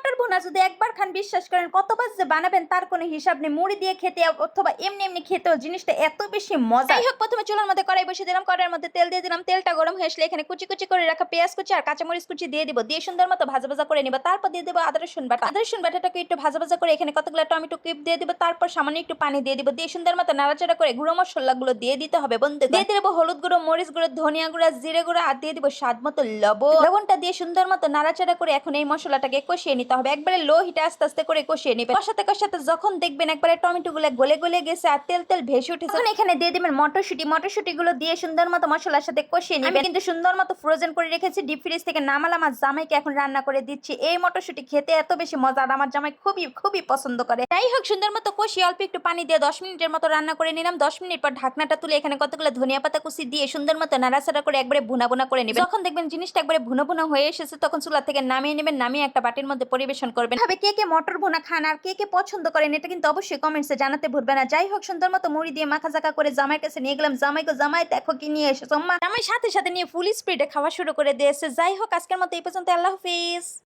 মটর ভুনা যদি একবার খান বিশ্বাস করেন কতবার যে বানাবেন তার কোনো হিসাব নেই। মুড়ি দিয়ে খেতে অথবা এমনি এমনি খেতেও জিনিসটা এত বেশি মজা। যাই হোক, প্রথমে চুলার মধ্যে কড়াই বসিয়ে দিলাম, কড়াইয়ের মধ্যে তেল দিয়ে দিলাম, তেলটা গরম হয়ে আসলে এখানে কুচি কুচি করে রাখা পেঁয়াজ কুচি আর কাঁচামরিচ কুচি দিয়ে দিব, দিয়ে সুন্দর মতো ভাজা ভাজা করে নিব। তারপর দিয়ে দেবো আদা রসুন বাটা, আদা রসুন বাটাটাকে একটু ভাজা ভাজা করে এখানে কতগুলো টমেটো কিউব দিয়ে দিব, তারপর সামান্য একটু পানি দিয়ে দিব, দিয়ে সুন্দর মতো নাড়াচাড়া করে গুঁড়ো মশলাগুলো দিয়ে দিতে হবে বন্ধু। দিয়ে দেবো হলুদ গুঁড়ো, মরিচ গুঁড়ো, ধনিয়া গুঁড়া, জিরে গুঁড়া আর দিয়ে দিব স্বাদ মতো লবণ। লবণটা দিয়ে সুন্দর মতো নাড়াচাড়া করে এখন এই মশলাটাকে কষিয়ে নিতে হবে, একবারে লো হিটে আস্তে আস্তে করে কষিয়ে নিবে। কষাতে কষাতে যখন দেখবেন একবারে টমেটো গুলো গলে গলে গেছে আর তেল তেল ভেসে উঠেছে, তখন এখানে দিয়ে দিবেন মটরশুঁটি, মটরশুঁটি গুলো দিয়ে সুন্দর মতো মশলার সাথে কষিয়ে নিবেন। আমি কিন্তু সুন্দর মতো ফ্রোজেন করে রেখেছি, ডিপ ফ্রিজ থেকে নামালাম আর জামাইকে এখন রান্না করে দিচ্ছি। এই মটরশুঁটি খেতে এত বেশি মজা আর আমার জামাই খুবই খুবই পছন্দ করে। যাই হোক, সুন্দর মতো কষিয়ে অল্প একটু পানি দিয়ে 10 মিনিটের মতো রান্না করে নিলাম। 10 মিনিট পর ঢাকনাটা তুলে এখানে কতগুলো ধনিয়া পাতা কুচি দিয়ে সুন্দর মতো নাড়াচাড়া করে একবারে ভুনা ভুনা করে নেবেন। যখন দেখবেন জিনিসটা একবারে ভুনা ভুনা হয়ে এসেছে তখন চুলা থেকে নামিয়ে নেবেন, নামিয়ে একটা বাটির মধ্যে পরিবেশন করবেন। ভাবে কে কে মটর ভুনা খান আর কে কে পছন্দ করেন এটা কিন্তু অবশ্যই কমেন্টসে জানাতে ভুলবেন না। যাই হোক, সুন্দর মতো মুড়ি দিয়ে মাখা জাকা করে জামাইয়ের কাছে নিয়ে গেলাম। জামাই দেখো কি নিয়ে এসেছো। জামাই সাথে সাথে নিয়ে ফুল স্পিডে খাওয়া শুরু করে দিয়েছে। যাই হোক, আজকের মতো এই পর্যন্ত। আল্লাহ হাফিজ।